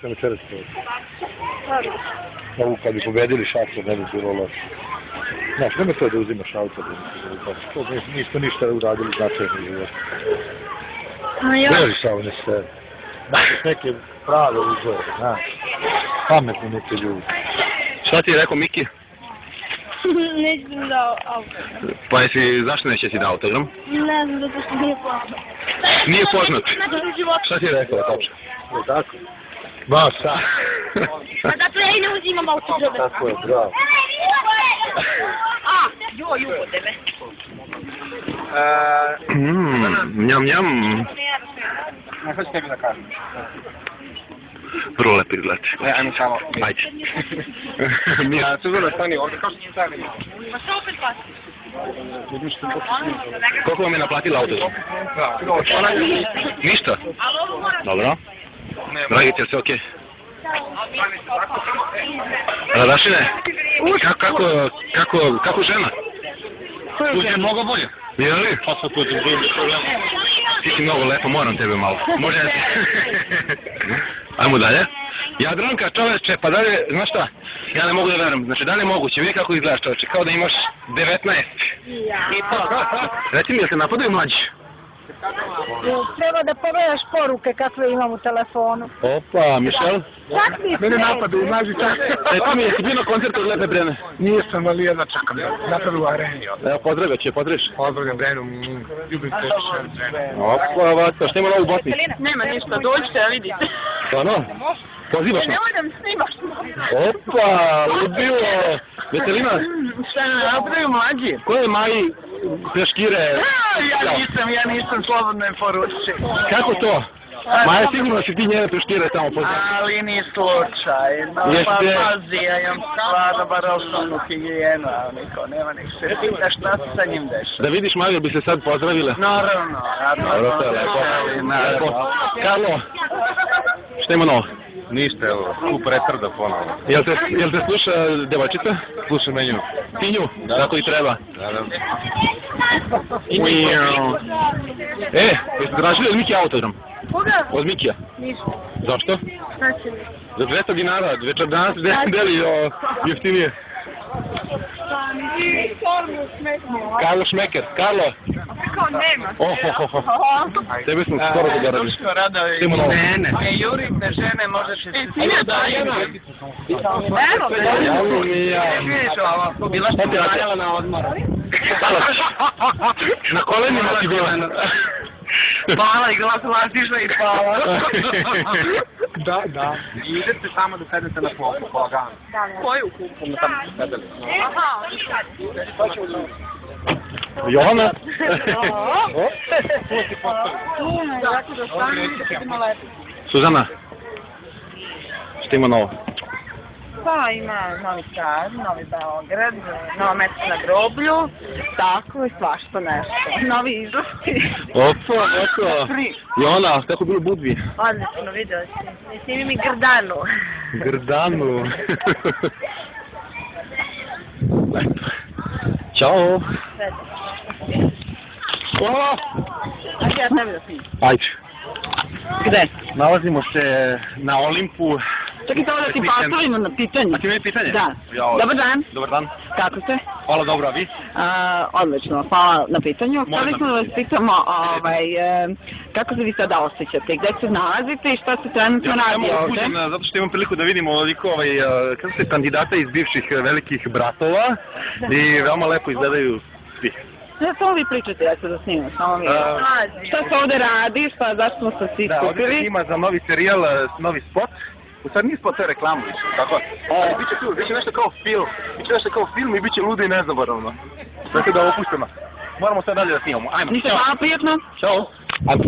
Sve večeras to. Ovu kad bi pobedili Šapca, ne bi bilo loše. Znaš, nema to da uzimaš auto, to nismo ništa uradili značajno u životu. Držiš ovo ne sve. Znaš, neke prave uzore, znaš. Pametni neki ljudi. Šta ti je rekao Miki? Neće mi dao autogram. Pa zašto neće ti dao autogram? Ne znam, zato što nije poznat. Nije poznat? Šta ti je rekao, tačno? Je tako? Ma šta? Pa zato ja i ne uzimam autograme. Tako je, bravo. Joj, uvode me. Njam, njam. Ne, hoće tebi da kažem. Vrlo lepi izgled. Ajmo samo. Ajde. Suzana, stani ovdje, kao što ti stani. Ma što opet pasi? Koliko vam je naplatila autogram? Ništa? Dobro. Dragice, sve okej? Radašine, kako žena? Tu je mnogo bolje. Je li? Pa sad tu živim problema. Ti si mnogo lepo, moram tebe malo. Može ja ti? Ajmo dalje. Jadranka, čoveče, pa dalje, znaš šta? Ja ne mogu da verujem. Znači, da li je moguće? Vidi kako izgledaš, čoveče, kao da imaš 19. I to. Reci mi, jel te napadaju mlađi? Treba da pogledaš poruke kakve imam u telefonu. Opa, Mišel? Mene napadaju, mlađi čak. To mi je, si bio na koncertu od Lepe Brene? Nisam, ali jedna čakam. Napravim u areni. Evo, pozdravlja će, pozdraviš? Pozdravljam Brenu, ljubim te Brenu. Opa, vatka, šta ima novu u Bosni? Nema ništa, dođite, vidite. Stvarno? Pozivaš nas? Nemoj da mi snimaš. Opa, ludilo! Veselina? Šta ne napravio mlađi? Ko je Maji Peškire? Ja nisam slobodno je poručio. Kako to? Maja, sigurno da si ti njene Peškire tamo poznao. Ali ni slučajno, pa pazi, ja imam stvarno bar osnovnu higijenu, a niko nema nek se pita šta se sa njim dešava. Da vidiš Maju, bi se sad pozdravile? Naravno, Dobro, to je lepo. Karlo, šta ima novo? Ništa, evo, skup retarda ponovno. Jel te sluša devojčica? Slušaj me nju. Ti nju? Tako i treba. Naravno. Jeste tražili od Miki autogram? Koga? Od Mikija? Ništa. Zašto? Šta će mi? Za 200 dinara, večer danas deli jeftinije. Karlo Šmeker, Karlo! Kao nema. Tebe smo skoro zaboravili. Duško radovi. Ne. Jurite žene, možeš i ti. Evo ga. Evo mi ja. Vidiš ovo, bila što ti radila na odmoru. Na kolenima ti bila. Spala i glasila, stišla i spala. Da. I idete samo da sedete na klopu, polagano. Koju kupu? Smo tamo sedeli. Johana? Suzana? Šta ima novo? Pa ima Novi Sad, Novi Beograd, Nova mesto na groblju, tako i svašta nešto. Novi izlasti. Opa. Johana, kako je bilo u Budvi? Odlično, vidio si. Snimi mi Grdanu. Grdanu. Ćao. Ajde ja tebi da snimim. Ajde. Gde? Nalazimo se na Olimpu. Čekaj samo da ti postavimo na pitanje. A ti imaju pitanje? Da. Dobar dan. Dobar dan. Kako ste? Hvala, dobro, a vi? Odlično, hvala na pitanju. Htjeli smo da vas pitamo kako se vi sada osjećate, gde se nalazite i šta se trenutno radi ovdje? Zato što imam priliku da vidimo ovoliko kandidata iz bivših velikih bratova i veoma lepo izgledaju svi. Ne, samo vi pričate, ja ću da snimam, samo mi. Šta se ovdje radi, zašto smo se svi Da, ovdje skupili? ima za novi serijal, novi spot. U stvari nije spot, to je reklama više, tako? Ali biće tu, biće nešto kao film i biće ludo i nezaboravno. Dakle da opustimo. Moramo sad dalje da snimamo, ajmo. Ništa, hvala, prijatno. Ćao. Ajmo.